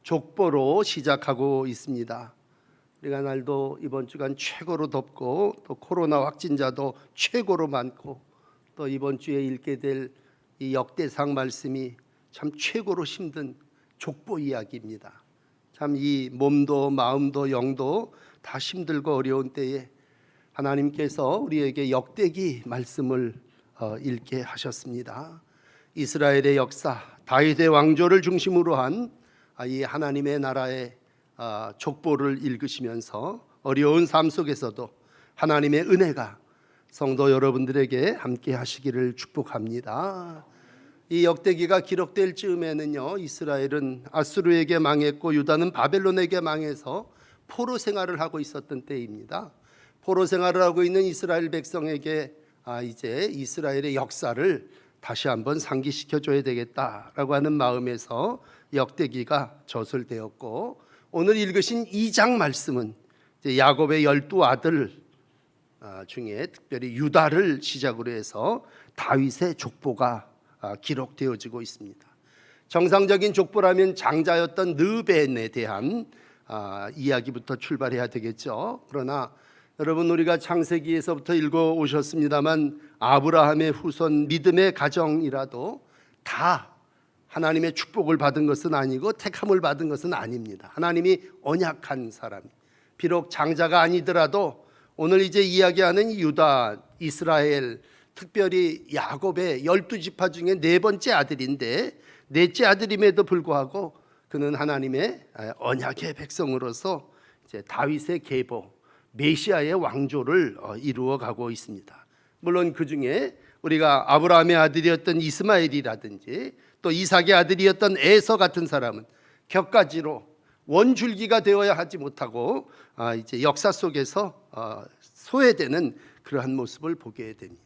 족보로 시작하고 있습니다. 우리가 날도 이번 주간 최고로 덥고 또 코로나 확진자도 최고로 많고 또 이번 주에 읽게 될 이 역대상 말씀이 참 최고로 힘든 족보 이야기입니다. 참 이 몸도 마음도 영도 다 힘들고 어려운 때에 하나님께서 우리에게 역대기 말씀을 읽게 하셨습니다. 이스라엘의 역사, 다윗의 왕조를 중심으로 한 이 하나님의 나라의 족보를 읽으시면서 어려운 삶 속에서도 하나님의 은혜가 성도 여러분들에게 함께 하시기를 축복합니다. 이 역대기가 기록될 즈음에는요, 이스라엘은 아수르에게 망했고 유다는 바벨론에게 망해서 포로 생활을 하고 있었던 때입니다. 포로 생활을 하고 있는 이스라엘 백성에게 이제 이스라엘의 역사를 다시 한번 상기시켜 줘야 되겠다라고 하는 마음에서 역대기가 저술되었고, 오늘 읽으신 2장 말씀은 이제 야곱의 12아들 중에 특별히 유다를 시작으로 해서 다윗의 족보가 기록되어지고 있습니다. 정상적인 족보라면 장자였던 르벤에 대한 이야기부터 출발해야 되겠죠. 그러나 여러분, 우리가 창세기에서부터 읽어 오셨습니다만 아브라함의 후손 믿음의 가정이라도 다 하나님의 축복을 받은 것은 아니고 택함을 받은 것은 아닙니다. 하나님이 언약한 사람, 비록 장자가 아니더라도 오늘 이제 이야기하는 유다, 이스라엘, 특별히 야곱의 12지파 중에 네 번째 아들인데 넷째 아들임에도 불구하고 그는 하나님의 언약의 백성으로서 이제 다윗의 계보, 메시아의 왕조를 이루어가고 있습니다. 물론 그 중에 우리가 아브라함의 아들이었던 이스마엘이라든지 또 이삭의 아들이었던 에서 같은 사람은 격가지로 원줄기가 되어야 하지 못하고 이제 역사 속에서 소외되는 그러한 모습을 보게 됩니다.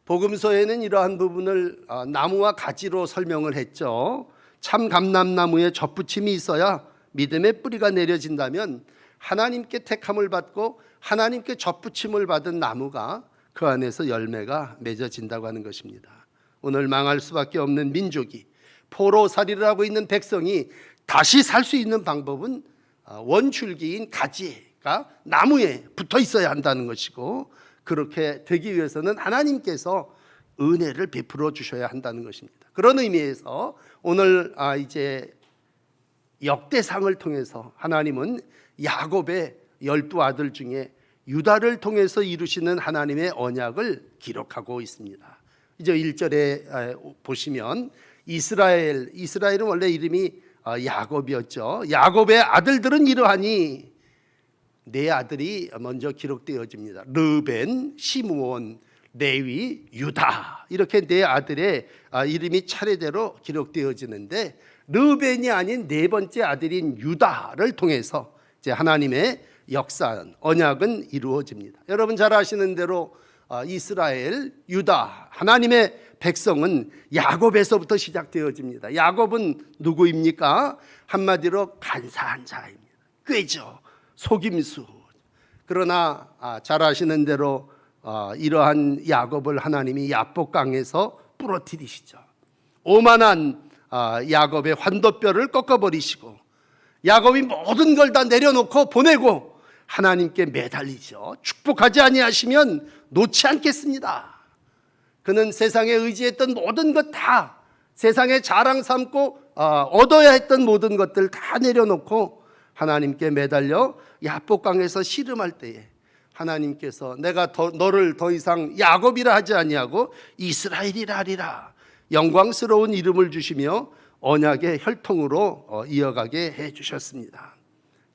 복음서에는 이러한 부분을 나무와 가지로 설명을 했죠. 참 감람나무에 젖붙임이 있어야 믿음의 뿌리가 내려진다면 하나님께 택함을 받고 하나님께 젖붙임을 받은 나무가 그 안에서 열매가 맺어진다고 하는 것입니다. 오늘 망할 수밖에 없는 민족이, 포로살이를 하고 있는 백성이 다시 살 수 있는 방법은 원줄기인 가지가 나무에 붙어 있어야 한다는 것이고, 그렇게 되기 위해서는 하나님께서 은혜를 베풀어 주셔야 한다는 것입니다. 그런 의미에서 오늘 이제 역대상을 통해서 하나님은 야곱의 12아들 중에 유다를 통해서 이루시는 하나님의 언약을 기록하고 있습니다. 이제 1절에 보시면 이스라엘은 원래 이름이 야곱이었죠. 야곱의 아들들은 이러하니, 네 아들이 먼저 기록되어집니다. 르벤, 시므온, 레위, 유다, 이렇게 네 아들의 이름이 차례대로 기록되어지는데, 르벤이 아닌 네 번째 아들인 유다를 통해서 이제 하나님의 역사, 언약은 이루어집니다. 여러분 잘 아시는 대로 이스라엘, 유다, 하나님의 백성은 야곱에서부터 시작되어집니다. 야곱은 누구입니까? 한마디로 간사한 자입니다. 꾀죠, 속임수. 그러나 잘 아시는 대로 이러한 야곱을 하나님이 야복강에서 부러뜨리시죠. 오만한 야곱의 환도뼈를 꺾어버리시고 야곱이 모든 걸 다 내려놓고 보내고 하나님께 매달리죠. 축복하지 아니하시면 놓지 않겠습니다. 그는 세상에 의지했던 모든 것 다, 세상에 자랑 삼고 얻어야 했던 모든 것들 다 내려놓고 하나님께 매달려 야복강에서 씨름할 때에 하나님께서 내가 너를 더 이상 야곱이라 하지 아니하고 이스라엘이라 하리라, 영광스러운 이름을 주시며 언약의 혈통으로 이어가게 해주셨습니다.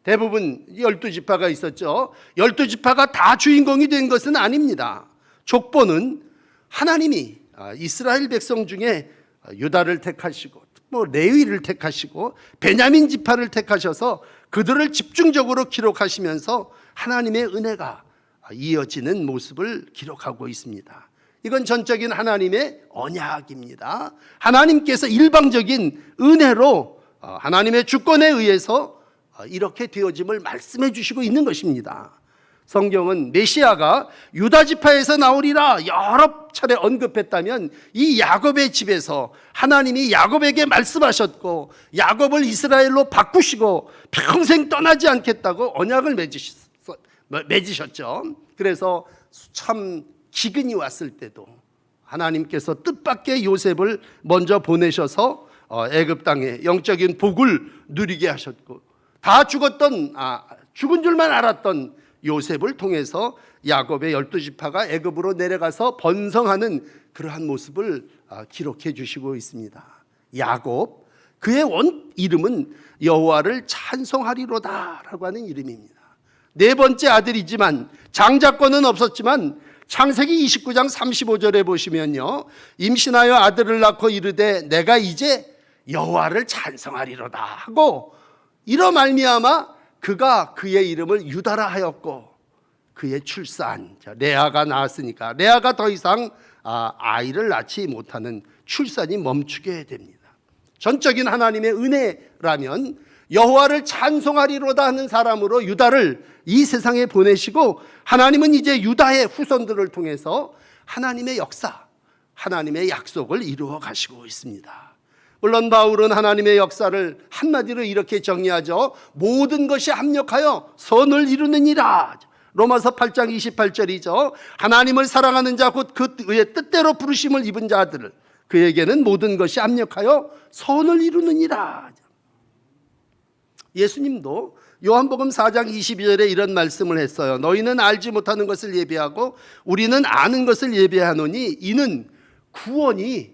대부분 12지파가 있었죠. 12지파가 다 주인공이 된 것은 아닙니다. 족보는 하나님이 이스라엘 백성 중에 유다를 택하시고 레위를 택하시고 베냐민 지파를 택하셔서 그들을 집중적으로 기록하시면서 하나님의 은혜가 이어지는 모습을 기록하고 있습니다. 이건 전적인 하나님의 언약입니다. 하나님께서 일방적인 은혜로 하나님의 주권에 의해서 이렇게 되어짐을 말씀해 주시고 있는 것입니다. 성경은 메시아가 유다 지파에서 나오리라 여러 차례 언급했다면 이 야곱의 집에서 하나님이 야곱에게 말씀하셨고 야곱을 이스라엘로 바꾸시고 평생 떠나지 않겠다고 언약을 맺으셨죠. 그래서 참 기근이 왔을 때도 하나님께서 뜻밖의 요셉을 먼저 보내셔서 애굽 땅에 영적인 복을 누리게 하셨고, 다 죽은 줄만 알았던 요셉을 통해서 야곱의 12지파가 애굽으로 내려가서 번성하는 그러한 모습을 기록해 주시고 있습니다. 야곱, 그의 원 이름은 여호와를 찬송하리로다라고 하는 이름입니다. 네 번째 아들이지만 장자권은 없었지만 창세기 29장 35절에 보시면요, 임신하여 아들을 낳고 이르되 내가 이제 여호와를 찬송하리로다 하고 이러 말미암아 그가 그의 이름을 유다라 하였고, 그의 출산, 레아가 낳았으니까 레아가 더 이상 아이를 낳지 못하는 출산이 멈추게 됩니다. 전적인 하나님의 은혜라면 여호와를 찬송하리로다 하는 사람으로 유다를 이 세상에 보내시고, 하나님은 이제 유다의 후손들을 통해서 하나님의 역사, 하나님의 약속을 이루어 가시고 있습니다. 물론 바울은 하나님의 역사를 한마디로 이렇게 정의하죠. 모든 것이 합력하여 선을 이루느니라. 로마서 8장 28절이죠. 하나님을 사랑하는 자 곧 그 의의 뜻대로 부르심을 입은 자들, 그에게는 모든 것이 합력하여 선을 이루느니라. 예수님도 요한복음 4장 22절에 이런 말씀을 했어요. 너희는 알지 못하는 것을 예비하고 우리는 아는 것을 예비하노니 이는 구원이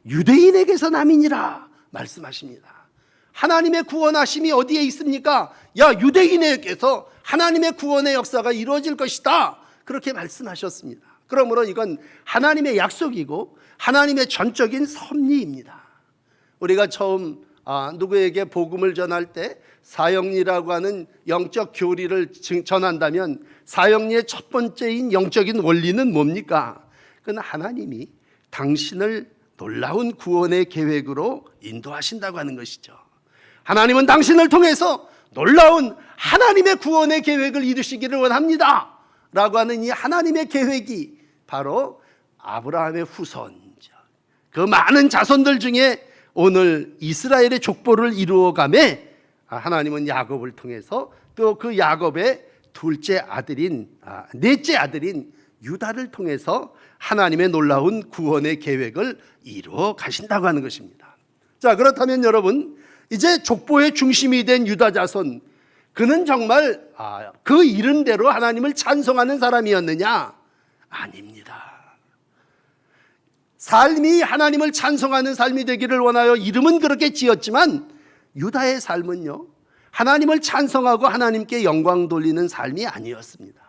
유대인에게서 남이니라 말씀하십니다. 하나님의 구원하심이 어디에 있습니까? 유대인에게서 하나님의 구원의 역사가 이루어질 것이다, 그렇게 말씀하셨습니다. 그러므로 이건 하나님의 약속이고 하나님의 전적인 섭리입니다. 우리가 처음 누구에게 복음을 전할 때 사형리라고 하는 영적 교리를 전한다면 사형리의 첫 번째인 영적인 원리는 뭡니까? 그건 하나님이 당신을 놀라운 구원의 계획으로 인도하신다고 하는 것이죠. 하나님은 당신을 통해서 놀라운 하나님의 구원의 계획을 이루시기를 원합니다 라고 하는 이 하나님의 계획이 바로 아브라함의 후손, 그 많은 자손들 중에 오늘 이스라엘의 족보를 이루어가매 하나님은 야곱을 통해서 또 그 야곱의 넷째 아들인 유다를 통해서 하나님의 놀라운 구원의 계획을 이루어 가신다고 하는 것입니다. 자, 그렇다면 여러분, 이제 족보의 중심이 된 유다 자손, 그는 정말 그 이름대로 하나님을 찬송하는 사람이었느냐? 아닙니다. 삶이 하나님을 찬송하는 삶이 되기를 원하여 이름은 그렇게 지었지만 유다의 삶은요, 하나님을 찬송하고 하나님께 영광 돌리는 삶이 아니었습니다.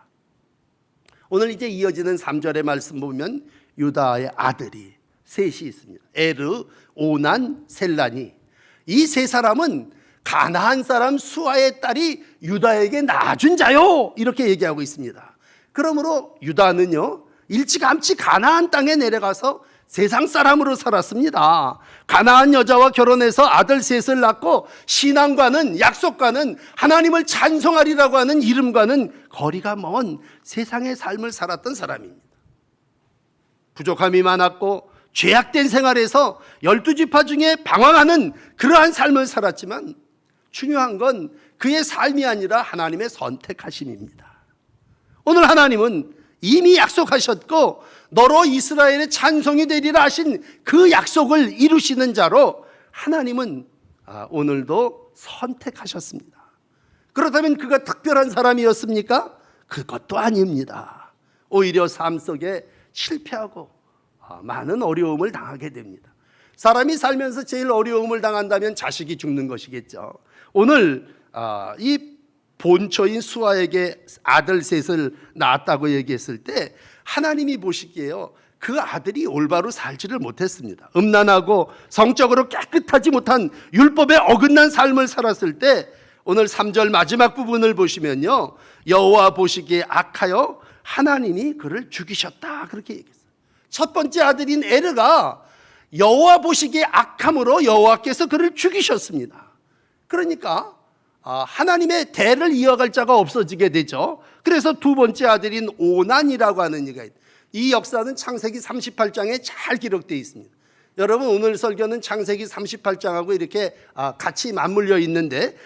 오늘 이제 이어지는 3절의 말씀 보면 유다의 아들이 셋이 있습니다. 에르, 오난, 셀란이. 이 세 사람은 가나안 사람 수아의 딸이 유다에게 낳아준 자요, 이렇게 얘기하고 있습니다. 그러므로 유다는요, 일찌감치 가나안 땅에 내려가서 세상 사람으로 살았습니다. 가나안 여자와 결혼해서 아들 셋을 낳고 신앙과는, 약속과는, 하나님을 찬송하리라고 하는 이름과는 거리가 먼 세상의 삶을 살았던 사람입니다. 부족함이 많았고 죄악된 생활에서 12지파 중에 방황하는 그러한 삶을 살았지만 중요한 건 그의 삶이 아니라 하나님의 선택하심입니다. 오늘 하나님은 이미 약속하셨고 너로 이스라엘의 찬송이 되리라 하신 그 약속을 이루시는 자로 하나님은 오늘도 선택하셨습니다. 그렇다면 그가 특별한 사람이었습니까? 그것도 아닙니다. 오히려 삶 속에 실패하고 많은 어려움을 당하게 됩니다. 사람이 살면서 제일 어려움을 당한다면 자식이 죽는 것이겠죠. 오늘 이 본처인 수아에게 아들 셋을 낳았다고 얘기했을 때 하나님이 보시기에요, 그 아들이 올바로 살지를 못했습니다. 음란하고 성적으로 깨끗하지 못한 율법에 어긋난 삶을 살았을 때 오늘 3절 마지막 부분을 보시면요, 여호와 보시기에 악하여 하나님이 그를 죽이셨다, 그렇게 얘기했어요. 첫 번째 아들인 에르가 여호와 보시기에 악함으로 여호와께서 그를 죽이셨습니다. 그러니까 하나님의 대를 이어갈 자가 없어지게 되죠. 그래서 두 번째 아들인 오난이라고 하는 이가 있다. 이 역사는 창세기 38장에 잘 기록되어 있습니다. 여러분, 오늘 설교는 창세기 38장하고 이렇게 같이 맞물려 있는데,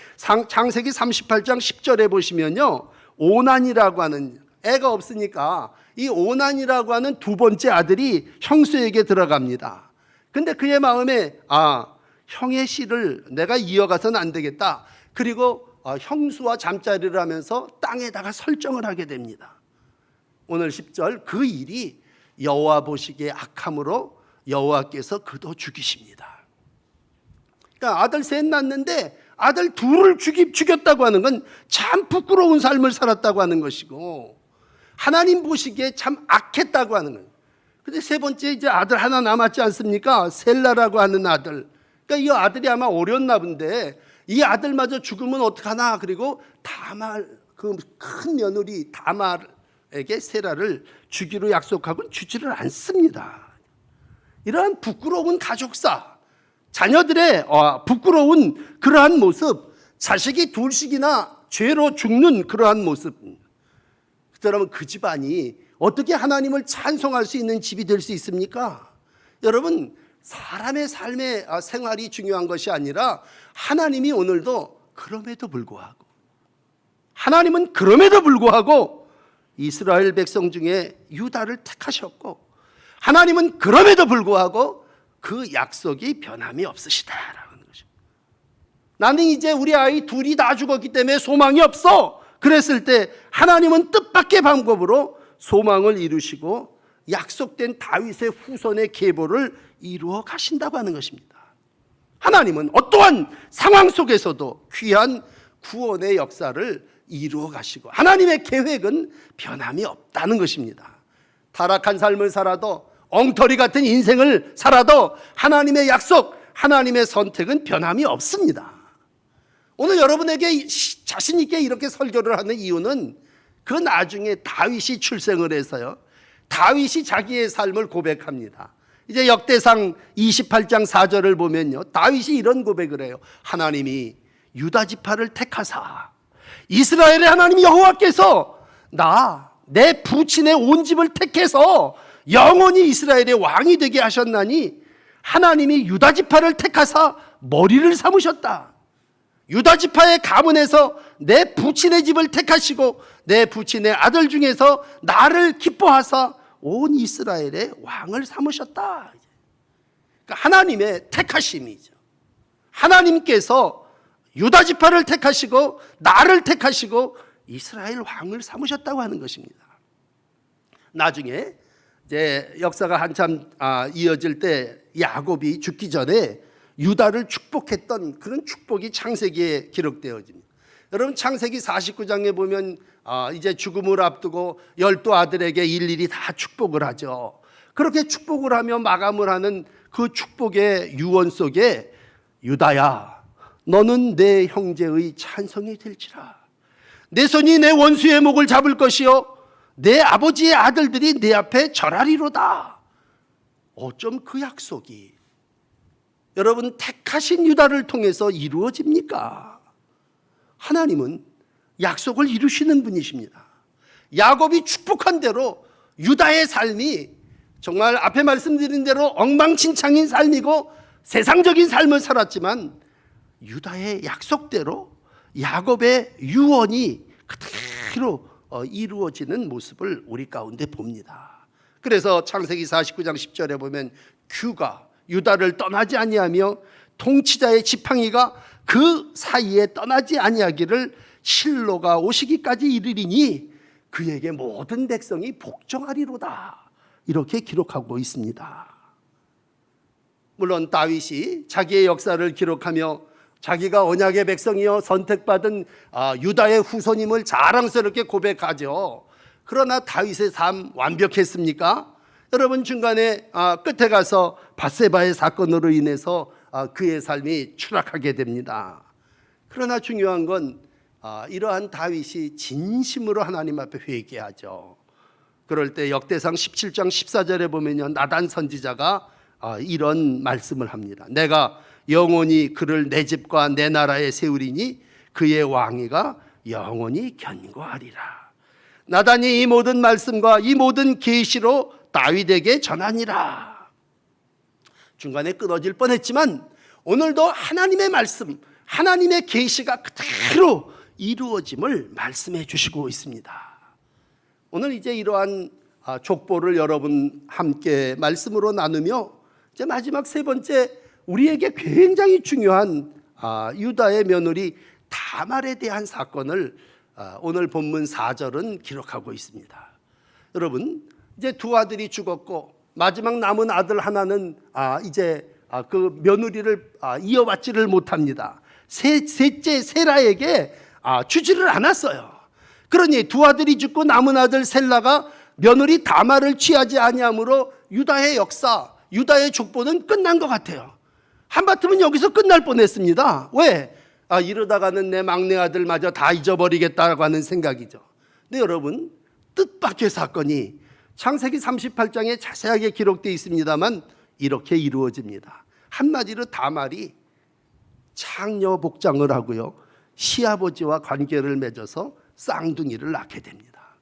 창세기 38장 10절에 보시면요, 오난이라고 하는, 애가 없으니까 이 오난이라고 하는 두 번째 아들이 형수에게 들어갑니다. 근데 그의 마음에 형의 씨를 내가 이어가서는 안 되겠다. 그리고 형수와 잠자리를 하면서 땅에다가 설정을 하게 됩니다. 오늘 10절, 그 일이 여호와 보시기에 악함으로 여호와께서 그도 죽이십니다. 그러니까 아들 셋 낳았는데 아들 둘을 죽였다고 하는 건 참 부끄러운 삶을 살았다고 하는 것이고, 하나님 보시기에 참 악했다고 하는 거예요. 근데 세 번째 이제 아들 하나 남았지 않습니까? 셀라라고 하는 아들. 그러니까 이 아들이 아마 어렸나 본데 이 아들마저 죽으면 어떡하나. 그리고 다말, 그 큰 며느리 다말에게 세라를 주기로 약속하고는 주지를 않습니다. 이러한 부끄러운 가족사, 자녀들의 부끄러운 그러한 모습, 자식이 둘씩이나 죄로 죽는 그러한 모습, 그러면 그 집안이 어떻게 하나님을 찬송할 수 있는 집이 될 수 있습니까? 여러분, 사람의 삶의 생활이 중요한 것이 아니라 하나님이 오늘도 그럼에도 불구하고, 하나님은 그럼에도 불구하고 이스라엘 백성 중에 유다를 택하셨고, 하나님은 그럼에도 불구하고 그 약속이 변함이 없으시다라는 것입니다. 나는 이제 우리 아이 둘이 다 죽었기 때문에 소망이 없어. 그랬을 때 하나님은 뜻밖의 방법으로 소망을 이루시고 약속된 다윗의 후손의 계보를 이루어 가신다고 하는 것입니다. 하나님은 어떠한 상황 속에서도 귀한 구원의 역사를 이루어 가시고 하나님의 계획은 변함이 없다는 것입니다. 타락한 삶을 살아도, 엉터리 같은 인생을 살아도 하나님의 약속, 하나님의 선택은 변함이 없습니다. 오늘 여러분에게 자신 있게 이렇게 설교를 하는 이유는 그 나중에 다윗이 출생을 해서요, 다윗이 자기의 삶을 고백합니다. 이제 역대상 28장 4절을 보면요, 다윗이 이런 고백을 해요. 하나님이 유다 지파를 택하사 이스라엘의 하나님 여호와께서 내 부친의 온 집을 택해서 영원히 이스라엘의 왕이 되게 하셨나니 하나님이 유다 지파를 택하사 머리를 삼으셨다. 유다 지파의 가문에서 내 부친의 집을 택하시고 내 부친의 아들 중에서 나를 기뻐하사 온 이스라엘의 왕을 삼으셨다. 그러니까 하나님의 택하심이죠. 하나님께서 유다 지파를 택하시고 나를 택하시고 이스라엘 왕을 삼으셨다고 하는 것입니다. 나중에 이제 역사가 한참 이어질 때 야곱이 죽기 전에 유다를 축복했던 그런 축복이 창세기에 기록되어집니다. 여러분, 창세기 49장에 보면 이제 죽음을 앞두고 12 아들에게 일일이 다 축복을 하죠. 그렇게 축복을 하며 마감을 하는 그 축복의 유언 속에 유다야, 너는 내 형제의 찬송이 될지라. 내 손이 내 원수의 목을 잡을 것이요 내 아버지의 아들들이 내 앞에 절하리로다. 어쩜 그 약속이 여러분 택하신 유다를 통해서 이루어집니까? 하나님은 약속을 이루시는 분이십니다. 야곱이 축복한 대로 유다의 삶이 정말 앞에 말씀드린 대로 엉망진창인 삶이고 세상적인 삶을 살았지만 유다의 약속대로 야곱의 유언이 그대로 이루어지는 모습을 우리 가운데 봅니다. 그래서 창세기 49장 10절에 보면 규가 유다를 떠나지 아니하며 통치자의 지팡이가 그 사이에 떠나지 아니하기를 실로가 오시기까지 이르리니 그에게 모든 백성이 복종하리로다. 이렇게 기록하고 있습니다. 물론 다윗이 자기의 역사를 기록하며 자기가 언약의 백성이여 선택받은 유다의 후손임을 자랑스럽게 고백하죠. 그러나 다윗의 삶 완벽했습니까? 여러분, 중간에 끝에 가서 밧세바의 사건으로 인해서 그의 삶이 추락하게 됩니다. 그러나 중요한 건 이러한 다윗이 진심으로 하나님 앞에 회개하죠. 그럴 때 역대상 17장 14절에 보면요, 나단 선지자가 이런 말씀을 합니다. 내가 영원히 그를 내 집과 내 나라에 세우리니 그의 왕위가 영원히 견고하리라. 나단이 이 모든 말씀과 이 모든 계시로 다윗에게 전하니라. 중간에 끊어질 뻔했지만 오늘도 하나님의 말씀, 하나님의 계시가 그대로 이루어짐을 말씀해 주시고 있습니다. 오늘 이제 이러한 족보를 여러분 함께 말씀으로 나누며 이제 마지막 세 번째, 우리에게 굉장히 중요한 유다의 며느리 다말에 대한 사건을 오늘 본문 4절은 기록하고 있습니다. 여러분, 이제 두 아들이 죽었고 마지막 남은 아들 하나는 이제 그 며느리를 이어받지를 못합니다. 셋째 세라에게 주지를 않았어요. 그러니 두 아들이 죽고 남은 아들 셀라가 며느리 다말을 취하지 아니함으로 유다의 역사, 유다의 족보는 끝난 것 같아요. 한바탕은 여기서 끝날 뻔했습니다. 왜? 이러다가는 내 막내 아들마저 다 잊어버리겠다고 하는 생각이죠. 근데 여러분, 뜻밖의 사건이 창세기 38장에 자세하게 기록되어 있습니다만 이렇게 이루어집니다. 한마디로 다말이 창녀 복장을 하고요, 시아버지와 관계를 맺어서 쌍둥이를 낳게 됩니다.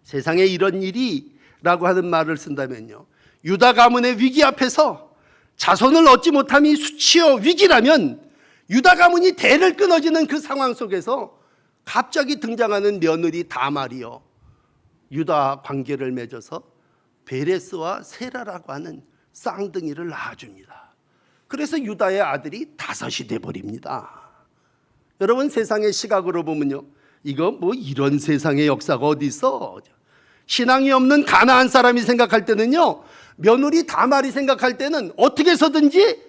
세상에 이런 일이라고 하는 말을 쓴다면요, 유다 가문의 위기 앞에서 자손을 얻지 못함이 수치요 위기라면 유다 가문이 대를 끊어지는 그 상황 속에서 갑자기 등장하는 며느리 다말이요, 유다 관계를 맺어서 베레스와 세라라고 하는 쌍둥이를 낳아줍니다. 그래서 유다의 아들이 5이 돼버립니다. 여러분, 세상의 시각으로 보면요, 이거 뭐 이런 세상의 역사가 어디 있어? 신앙이 없는 가나안 사람이 생각할 때는요, 며느리 다말이 생각할 때는 어떻게 해서든지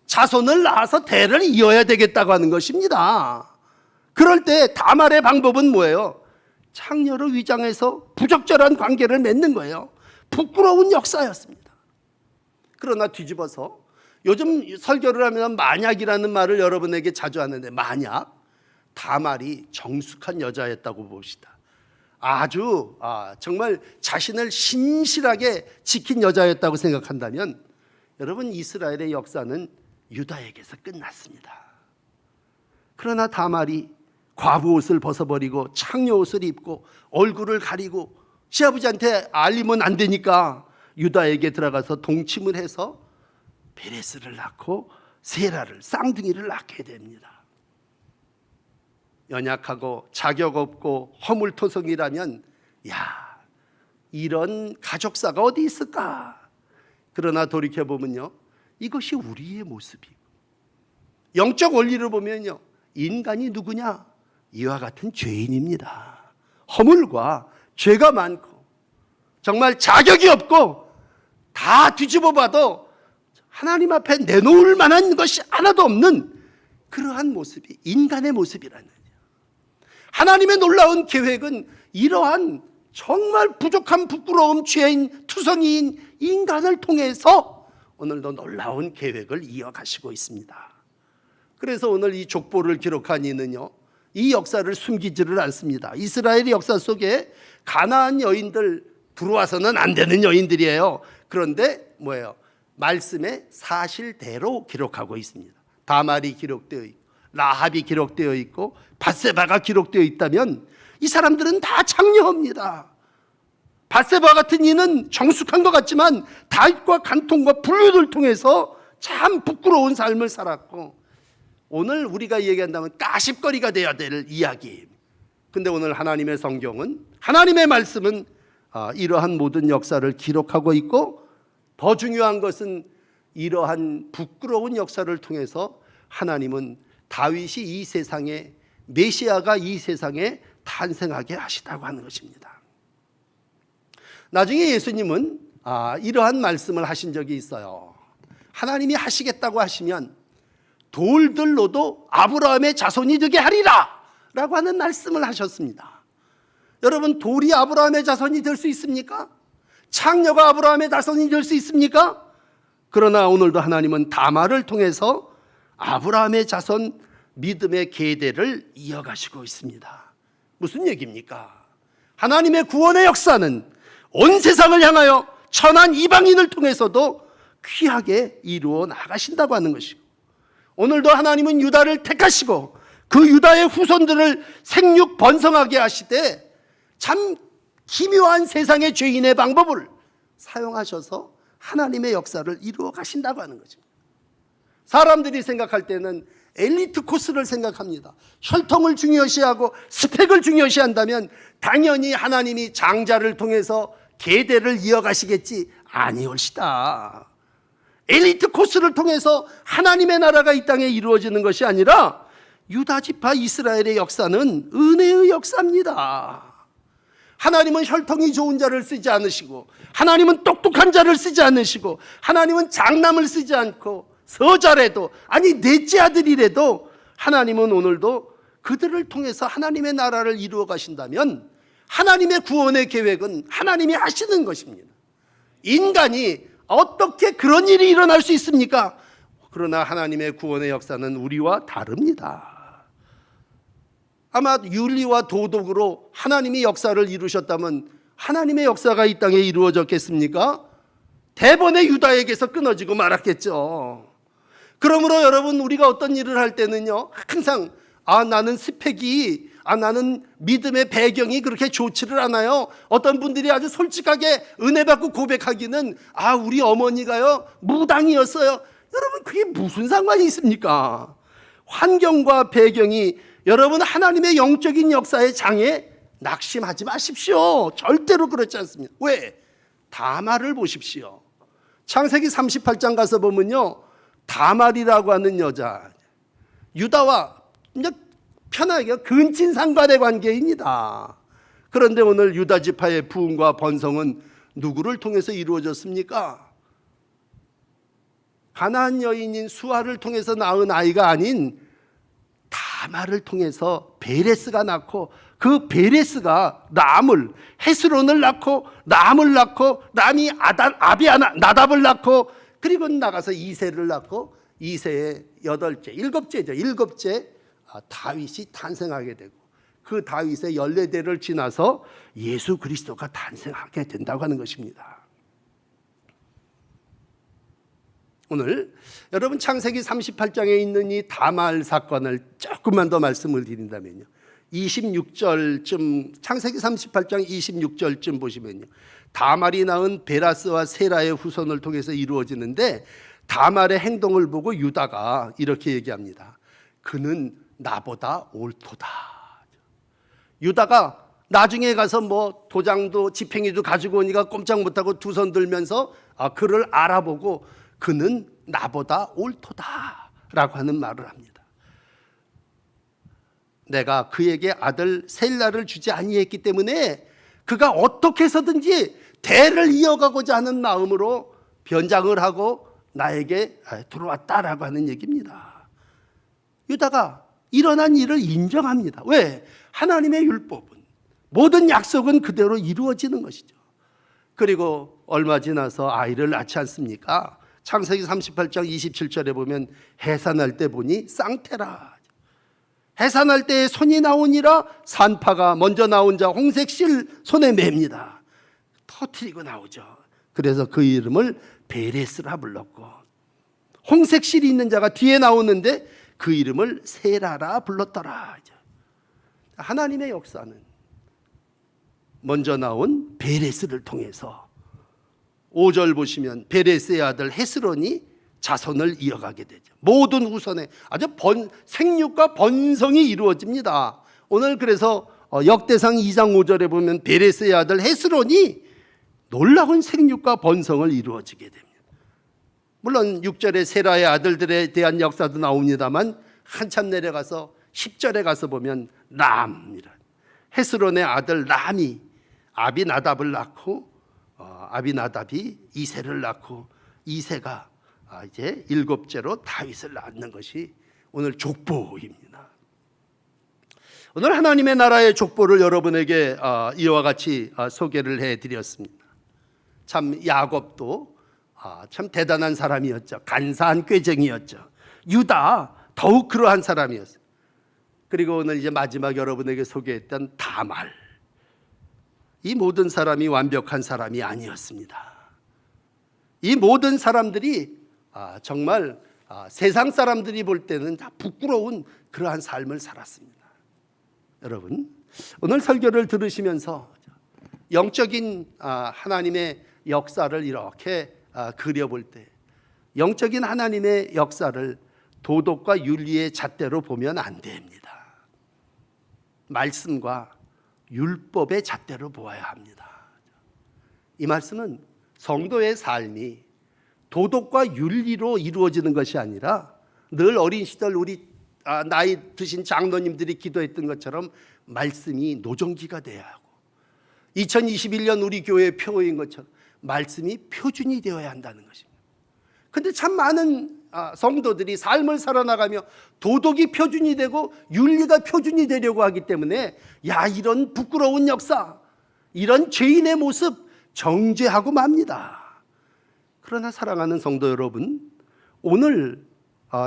자손을 낳아서 대를 이어야 되겠다고 하는 것입니다. 그럴 때 다말의 방법은 뭐예요? 창녀로 위장해서 부적절한 관계를 맺는 거예요. 부끄러운 역사였습니다. 그러나 뒤집어서 요즘 설교를 하면 만약이라는 말을 여러분에게 자주 하는데, 만약 다말이 정숙한 여자였다고 봅시다. 아주 정말 자신을 신실하게 지킨 여자였다고 생각한다면 여러분, 이스라엘의 역사는 유다에게서 끝났습니다. 그러나 다말이 과부 옷을 벗어버리고 창녀 옷을 입고 얼굴을 가리고 시아버지한테 알리면 안 되니까 유다에게 들어가서 동침을 해서 베레스를 낳고 세라를, 쌍둥이를 낳게 됩니다. 연약하고 자격 없고 허물토성이라면 이런 가족사가 어디 있을까? 그러나 돌이켜보면요, 이것이 우리의 모습이고, 영적 원리를 보면요, 인간이 누구냐? 이와 같은 죄인입니다. 허물과 죄가 많고 정말 자격이 없고 다 뒤집어 봐도 하나님 앞에 내놓을 만한 것이 하나도 없는 그러한 모습이 인간의 모습이라는 거예요. 하나님의 놀라운 계획은 이러한 정말 부족한 부끄러움, 죄인, 투성이인 인간을 통해서 오늘도 놀라운 계획을 이어가시고 있습니다. 그래서 오늘 이 족보를 기록한 이는요, 이 역사를 숨기지를 않습니다. 이스라엘의 역사 속에 가나안 여인들 들어와서는 안 되는 여인들이에요. 그런데 뭐예요? 말씀의 사실대로 기록하고 있습니다. 다말이 기록되어 있고 라합이 기록되어 있고 밧세바가 기록되어 있다면 이 사람들은 다 창녀입니다. 밧세바 같은 이는 정숙한 것 같지만 다윗과 간통과 불륜을 통해서 참 부끄러운 삶을 살았고, 오늘 우리가 얘기한다면 까십거리가 돼야 될 이야기. 근데 오늘 하나님의 성경은, 하나님의 말씀은 이러한 모든 역사를 기록하고 있고, 더 중요한 것은 이러한 부끄러운 역사를 통해서 하나님은 다윗이 이 세상에, 메시아가 이 세상에 탄생하게 하시다고 하는 것입니다. 나중에 예수님은 이러한 말씀을 하신 적이 있어요. 하나님이 하시겠다고 하시면 돌들로도 아브라함의 자손이 되게 하리라 라고 하는 말씀을 하셨습니다. 여러분, 돌이 아브라함의 자손이 될 수 있습니까? 창녀가 아브라함의 자손이 될 수 있습니까? 그러나 오늘도 하나님은 다말을 통해서 아브라함의 자손, 믿음의 계대를 이어가시고 있습니다. 무슨 얘기입니까? 하나님의 구원의 역사는 온 세상을 향하여 천한 이방인을 통해서도 귀하게 이루어 나가신다고 하는 것이고, 오늘도 하나님은 유다를 택하시고 그 유다의 후손들을 생육 번성하게 하시되 참 기묘한 세상의 죄인의 방법을 사용하셔서 하나님의 역사를 이루어 가신다고 하는 거죠. 사람들이 생각할 때는 엘리트 코스를 생각합니다. 혈통을 중요시하고 스펙을 중요시한다면 당연히 하나님이 장자를 통해서 계대를 이어가시겠지. 아니올시다. 엘리트 코스를 통해서 하나님의 나라가 이 땅에 이루어지는 것이 아니라 유다 지파 이스라엘의 역사는 은혜의 역사입니다. 하나님은 혈통이 좋은 자를 쓰지 않으시고, 하나님은 똑똑한 자를 쓰지 않으시고, 하나님은 장남을 쓰지 않고, 서자래도, 아니 넷째 아들이라도 하나님은 오늘도 그들을 통해서 하나님의 나라를 이루어 가신다면 하나님의 구원의 계획은 하나님이 하시는 것입니다. 인간이 어떻게 그런 일이 일어날 수 있습니까? 그러나 하나님의 구원의 역사는 우리와 다릅니다. 아마 윤리와 도덕으로 하나님이 역사를 이루셨다면 하나님의 역사가 이 땅에 이루어졌겠습니까? 대번에 유다에게서 끊어지고 말았겠죠. 그러므로 여러분, 우리가 어떤 일을 할 때는요, 항상 나는 스펙이, 나는 믿음의 배경이 그렇게 좋지를 않아요. 어떤 분들이 아주 솔직하게 은혜 받고 고백하기는 우리 어머니가요 무당이었어요. 여러분, 그게 무슨 상관이 있습니까? 환경과 배경이 여러분 하나님의 영적인 역사의 장에 낙심하지 마십시오. 절대로 그렇지 않습니다. 왜? 다말을 보십시오. 창세기 38장 가서 보면요, 다말이라고 하는 여자, 유다와 편하게 근친상간의 관계입니다. 그런데 오늘 유다 지파의 부흥과 번성은 누구를 통해서 이루어졌습니까? 가나안 여인인 수아를 통해서 낳은 아이가 아닌 다말을 통해서 베레스가 낳고, 그 베레스가 람을, 헤스론을 낳고, 람을 낳고, 람이 나답을 낳고, 그리고 나가서 이새를 낳고, 이새의 일곱째 다윗이 탄생하게 되고, 그 다윗의 14대를 지나서 예수 그리스도가 탄생하게 된다고 하는 것입니다. 오늘 여러분 창세기 38장에 있는 이 다말 사건을 조금만 더 말씀을 드린다면요, 26절쯤, 창세기 38장 26절쯤 보시면요, 다말이 낳은 베라스와 세라의 후손을 통해서 이루어지는데, 다말의 행동을 보고 유다가 이렇게 얘기합니다. 그는 나보다 옳도다. 유다가 나중에 가서 도장도 지팽이도 가지고 오니까 꼼짝 못하고 두 손 들면서 그를 알아보고 그는 나보다 옳도다 라고 하는 말을 합니다. 내가 그에게 아들 셀라를 주지 아니했기 때문에 그가 어떻게 해서든지 대를 이어가고자 하는 마음으로 변장을 하고 나에게 들어왔다라고 하는 얘기입니다. 유다가 일어난 일을 인정합니다. 왜? 하나님의 율법은, 모든 약속은 그대로 이루어지는 것이죠. 그리고 얼마 지나서 아이를 낳지 않습니까? 창세기 38장 27절에 보면 해산할 때 보니 쌍태라. 해산할 때에 손이 나오니라 산파가 먼저 나온 자 홍색실 손에 맵니다. 터뜨리고 나오죠. 그래서 그 이름을 베레스라 불렀고, 홍색실이 있는 자가 뒤에 나오는데 그 이름을 세라라 불렀더라. 하나님의 역사는 먼저 나온 베레스를 통해서, 5절 보시면 베레스의 아들 헤스론이 자손을 이어가게 되죠. 모든 후손에 아주 생육과 번성이 이루어집니다. 오늘 그래서 역대상 2장 5절에 보면 베레스의 아들 헤스론이 놀라운 생육과 번성을 이루어지게 됩니다. 물론 6절에 세라의 아들들에 대한 역사도 나옵니다만, 한참 내려가서 10절에 가서 보면 람이란 헤스론의 아들 람이 아비나답을 낳고, 아비나답이 이새를 낳고, 이새가 이제 7째로 다윗을 낳는 것이 오늘 족보입니다. 오늘 하나님의 나라의 족보를 여러분에게 이와 같이 소개를 해드렸습니다. 참 야곱도 참 대단한 사람이었죠. 간사한 꾀쟁이였죠. 유다 더욱 그러한 사람이었어요. 그리고 오늘 이제 마지막 여러분에게 소개했던 다말, 이 모든 사람이 완벽한 사람이 아니었습니다. 이 모든 사람들이 정말 세상 사람들이 볼 때는 다 부끄러운 그러한 삶을 살았습니다. 여러분, 오늘 설교를 들으시면서 영적인 하나님의 역사를 이렇게 그려볼 때, 영적인 하나님의 역사를 도덕과 윤리의 잣대로 보면 안 됩니다. 말씀과 율법의 잣대로 보아야 합니다. 이 말씀은 성도의 삶이 도덕과 윤리로 이루어지는 것이 아니라, 늘 어린 시절 우리 나이 드신 장로님들이 기도했던 것처럼 말씀이 노정기가 돼야 하고, 2021년 우리 교회의 표어인 것처럼 말씀이 표준이 되어야 한다는 것입니다. 그런데 참 많은 성도들이 삶을 살아나가며 도덕이 표준이 되고 윤리가 표준이 되려고 하기 때문에, 이런 부끄러운 역사, 이런 죄인의 모습 정죄하고 맙니다. 그러나 사랑하는 성도 여러분, 오늘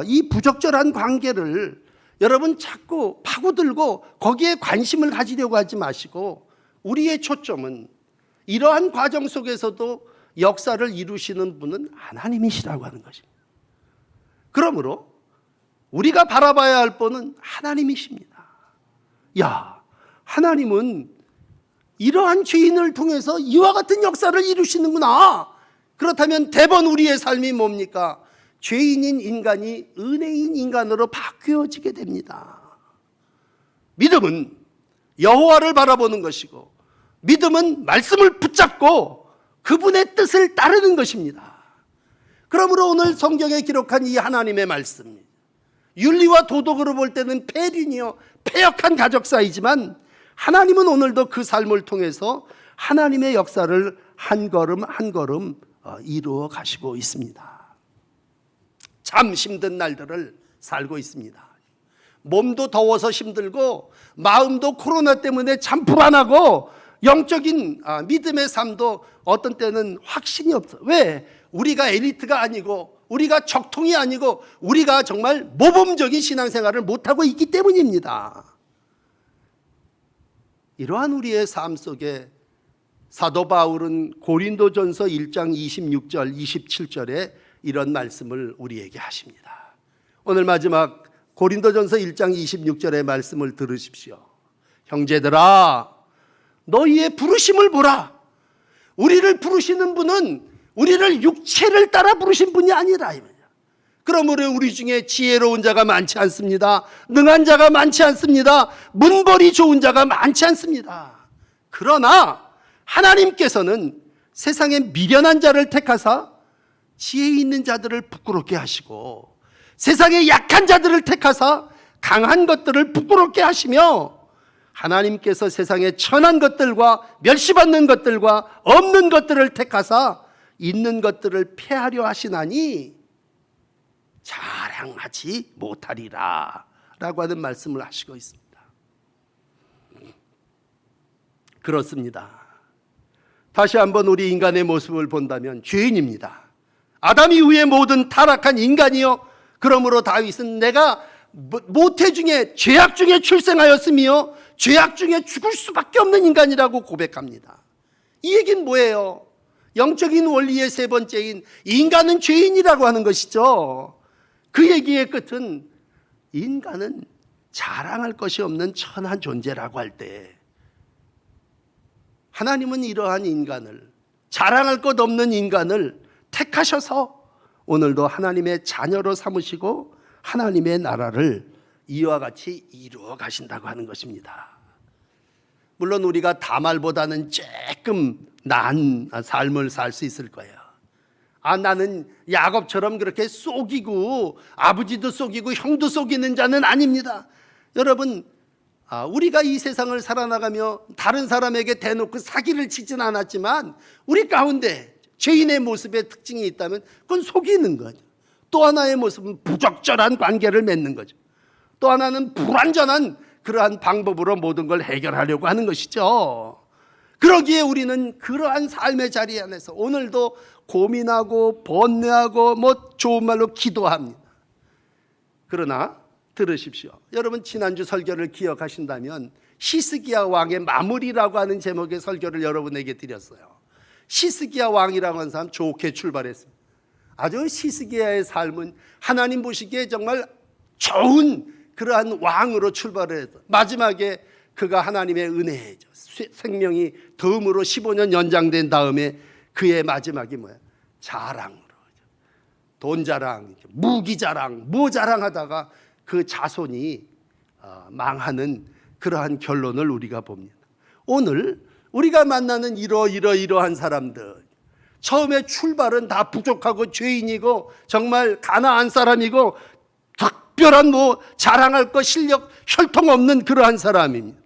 이 부적절한 관계를 여러분 자꾸 파고들고 거기에 관심을 가지려고 하지 마시고, 우리의 초점은 이러한 과정 속에서도 역사를 이루시는 분은 하나님이시라고 하는 것입니다. 그러므로 우리가 바라봐야 할 분은 하나님이십니다. 하나님은 이러한 죄인을 통해서 이와 같은 역사를 이루시는구나. 그렇다면 대번 우리의 삶이 뭡니까? 죄인인 인간이 은혜인 인간으로 바뀌어지게 됩니다. 믿음은 여호와를 바라보는 것이고, 믿음은 말씀을 붙잡고 그분의 뜻을 따르는 것입니다. 그러므로 오늘 성경에 기록한 이 하나님의 말씀, 윤리와 도덕으로 볼 때는 폐륜이요 패역한 가족사이지만, 하나님은 오늘도 그 삶을 통해서 하나님의 역사를 한 걸음 한 걸음 이루어 가시고 있습니다. 참 힘든 날들을 살고 있습니다. 몸도 더워서 힘들고, 마음도 코로나 때문에 참 불안하고, 영적인 믿음의 삶도 어떤 때는 확신이 없어. 왜? 우리가 엘리트가 아니고, 우리가 적통이 아니고, 우리가 정말 모범적인 신앙생활을 못하고 있기 때문입니다. 이러한 우리의 삶 속에 사도 바울은 고린도전서 1장 26절 27절에 이런 말씀을 우리에게 하십니다. 오늘 마지막 고린도전서 1장 26절의 말씀을 들으십시오. 형제들아, 너희의 부르심을 보라. 우리를 부르시는 분은 우리를 육체를 따라 부르신 분이 아니라. 그러므로 우리 중에 지혜로운 자가 많지 않습니다. 능한 자가 많지 않습니다. 문벌이 좋은 자가 많지 않습니다. 그러나 하나님께서는 세상에 미련한 자를 택하사 지혜 있는 자들을 부끄럽게 하시고, 세상에 약한 자들을 택하사 강한 것들을 부끄럽게 하시며, 하나님께서 세상에 천한 것들과 멸시받는 것들과 없는 것들을 택하사 있는 것들을 폐하려 하시나니 자랑하지 못하리라 라고 하는 말씀을 하시고 있습니다. 그렇습니다. 다시 한번 우리 인간의 모습을 본다면 죄인입니다. 아담 이후의 모든 타락한 인간이요, 그러므로 다윗은 내가 모태 중에 죄악 중에 출생하였으며 죄악 중에 죽을 수밖에 없는 인간이라고 고백합니다. 이 얘기는 뭐예요? 영적인 원리의 세 번째인 인간은 죄인이라고 하는 것이죠. 그 얘기의 끝은 인간은 자랑할 것이 없는 천한 존재라고 할 때, 하나님은 이러한 인간을, 자랑할 것 없는 인간을 택하셔서 오늘도 하나님의 자녀로 삼으시고 하나님의 나라를 이와 같이 이루어 가신다고 하는 것입니다. 물론 우리가 다말보다는 조금 나은 삶을 살 수 있을 거예요. 나는 야곱처럼 그렇게 속이고 아버지도 속이고 형도 속이는 자는 아닙니다. 여러분, 우리가 이 세상을 살아나가며 다른 사람에게 대놓고 사기를 치진 않았지만, 우리 가운데 죄인의 모습의 특징이 있다면 그건 속이는 거죠. 또 하나의 모습은 부적절한 관계를 맺는 거죠. 또 하나는 불완전한 그러한 방법으로 모든 걸 해결하려고 하는 것이죠. 그러기에 우리는 그러한 삶의 자리 안에서 오늘도 고민하고 번뇌하고 좋은 말로 기도합니다. 그러나 들으십시오. 여러분, 지난주 설교를 기억하신다면 히스기야 왕의 마무리라고 하는 제목의 설교를 여러분에게 드렸어요. 히스기야 왕이라고 하는 사람 좋게 출발했습니다. 아주 시스기야의 삶은 하나님 보시기에 정말 좋은 그러한 왕으로 출발을 해서 마지막에 그가 하나님의 은혜죠. 생명이 덤으로 15년 연장된 다음에 그의 마지막이 뭐야? 자랑으로. 돈 자랑, 무기 자랑, 뭐 자랑하다가 그 자손이 망하는 그러한 결론을 우리가 봅니다. 오늘 우리가 만나는 이러한 사람들, 처음에 출발은 다 부족하고 죄인이고 정말 가난한 사람이고 특별한 뭐 자랑할 것 실력 혈통 없는 그러한 사람입니다.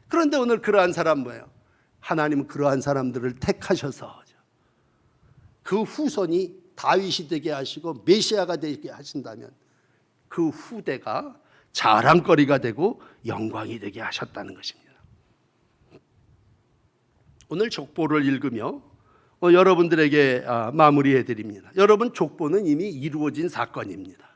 그런데 오늘 그러한 사람 뭐예요? 하나님은 그러한 사람들을 택하셔서 그 후손이 다윗이 되게 하시고 메시아가 되게 하신다면 그 후대가 자랑거리가 되고 영광이 되게 하셨다는 것입니다. 오늘 족보를 읽으며 여러분들에게 마무리해 드립니다. 여러분, 족보는 이미 이루어진 사건입니다.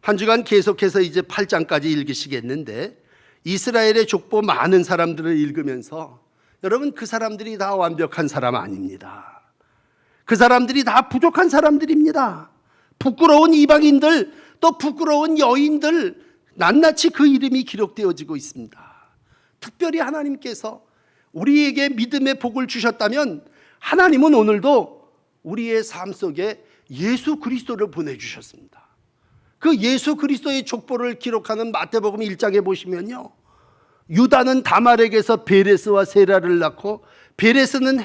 한 주간 계속해서 이제 8장까지 읽으시겠는데 이스라엘의 족보 많은 사람들을 읽으면서 여러분, 그 사람들이 다 완벽한 사람 아닙니다. 그 사람들이 다 부족한 사람들입니다. 부끄러운 이방인들, 또 부끄러운 여인들 낱낱이 그 이름이 기록되어지고 있습니다. 특별히 하나님께서 우리에게 믿음의 복을 주셨다면 하나님은 오늘도 우리의 삶 속에 예수 그리스도를 보내주셨습니다. 그 예수 그리스도의 족보를 기록하는 마태복음 1장에 보시면요, 유다는 다말에게서 베레스와 세라를 낳고 베레스는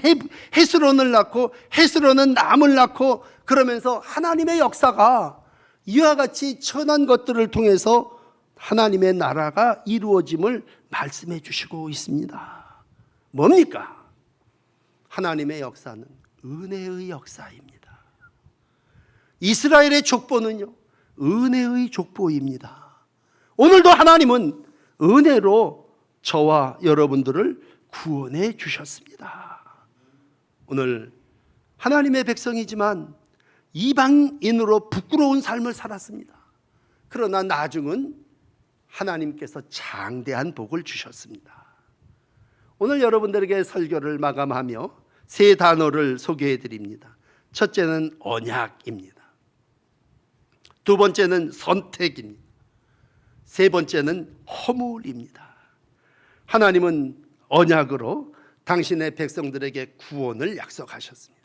헤스론을 낳고 헤스론은 남을 낳고, 그러면서 하나님의 역사가 이와 같이 천한 것들을 통해서 하나님의 나라가 이루어짐을 말씀해 주시고 있습니다. 뭡니까? 하나님의 역사는 은혜의 역사입니다. 이스라엘의 족보는요, 은혜의 족보입니다. 오늘도 하나님은 은혜로 저와 여러분들을 구원해 주셨습니다. 오늘 하나님의 백성이지만 이방인으로 부끄러운 삶을 살았습니다. 그러나 나중은 하나님께서 장대한 복을 주셨습니다. 오늘 여러분들에게 설교를 마감하며 세 단어를 소개해 드립니다. 첫째는 언약입니다. 두 번째는 선택입니다. 세 번째는 허물입니다. 하나님은 언약으로 당신의 백성들에게 구원을 약속하셨습니다.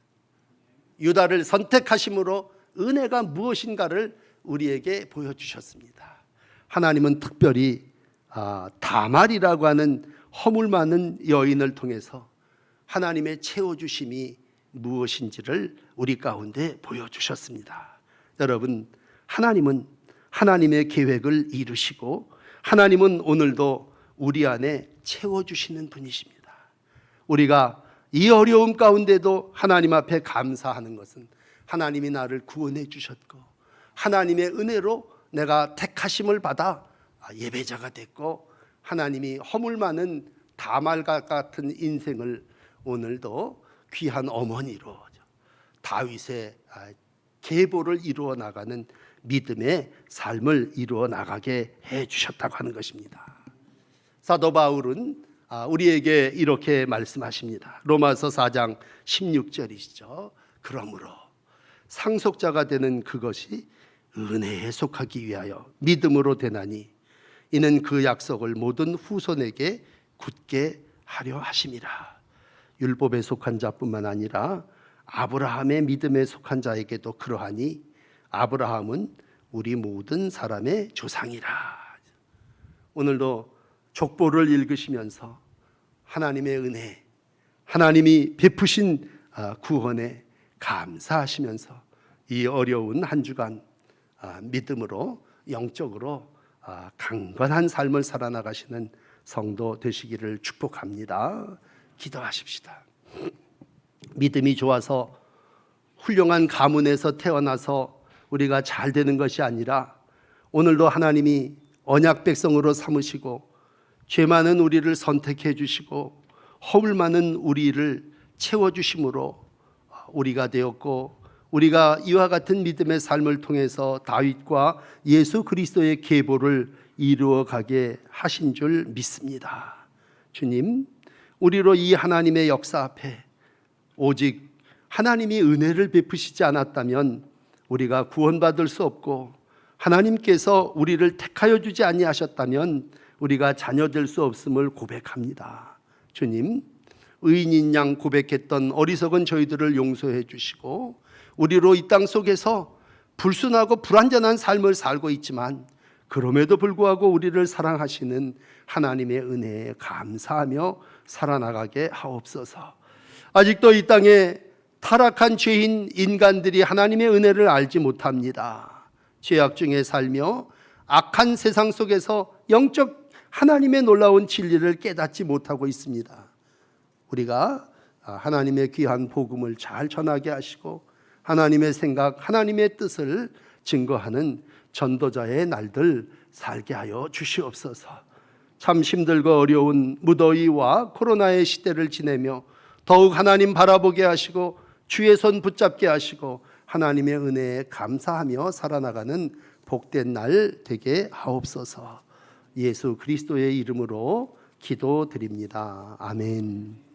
유다를 선택하심으로 은혜가 무엇인가를 우리에게 보여주셨습니다. 하나님은 특별히 다말이라고 하는 허물 많은 여인을 통해서 하나님의 채워주심이 무엇인지를 우리 가운데 보여주셨습니다. 여러분, 하나님은 하나님의 계획을 이루시고 하나님은 오늘도 우리 안에 채워주시는 분이십니다. 우리가 이 어려움 가운데도 하나님 앞에 감사하는 것은 하나님이 나를 구원해 주셨고 하나님의 은혜로 내가 택하심을 받아 예배자가 됐고 하나님이 허물 많은 다말과 같은 인생을 오늘도 귀한 어머니로 다윗의 계보를 이루어 나가는 믿음의 삶을 이루어 나가게 해 주셨다고 하는 것입니다. 사도 바울은 우리에게 이렇게 말씀하십니다. 로마서 4장 16절이시죠. 그러므로 상속자가 되는 그것이 은혜에 속하기 위하여 믿음으로 되나니 이는 그 약속을 모든 후손에게 굳게 하려 하심이라. 율법에 속한 자뿐만 아니라 아브라함의 믿음에 속한 자에게도 그러하니 아브라함은 우리 모든 사람의 조상이라. 오늘도 족보를 읽으시면서 하나님의 은혜, 하나님이 베푸신 구원에 감사하시면서 이 어려운 한 주간 믿음으로 영적으로 강건한 삶을 살아나가시는 성도 되시기를 축복합니다. 기도하십시다. 믿음이 좋아서 훌륭한 가문에서 태어나서 우리가 잘 되는 것이 아니라 오늘도 하나님이 언약 백성으로 삼으시고 죄 많은 우리를 선택해 주시고 허물 많은 우리를 채워주심으로 우리가 되었고 우리가 이와 같은 믿음의 삶을 통해서 다윗과 예수 그리스도의 계보를 이루어가게 하신 줄 믿습니다. 주님, 우리로 이 하나님의 역사 앞에 오직 하나님이 은혜를 베푸시지 않았다면 우리가 구원받을 수 없고, 하나님께서 우리를 택하여 주지 아니하셨다면 우리가 자녀될 수 없음을 고백합니다. 주님, 의인인 양 고백했던 어리석은 저희들을 용서해 주시고, 우리로 이 땅 속에서 불순하고 불완전한 삶을 살고 있지만 그럼에도 불구하고 우리를 사랑하시는 하나님의 은혜에 감사하며 살아나가게 하옵소서. 아직도 이 땅에 타락한 죄인 인간들이 하나님의 은혜를 알지 못합니다. 죄악 중에 살며 악한 세상 속에서 영적 하나님의 놀라운 진리를 깨닫지 못하고 있습니다. 우리가 하나님의 귀한 복음을 잘 전하게 하시고 하나님의 생각, 하나님의 뜻을 증거하는 전도자의 날들 살게 하여 주시옵소서. 참 힘들고 어려운 무더위와 코로나의 시대를 지내며 더욱 하나님 바라보게 하시고 주의 손 붙잡게 하시고 하나님의 은혜에 감사하며 살아나가는 복된 날 되게 하옵소서. 예수 그리스도의 이름으로 기도드립니다. 아멘.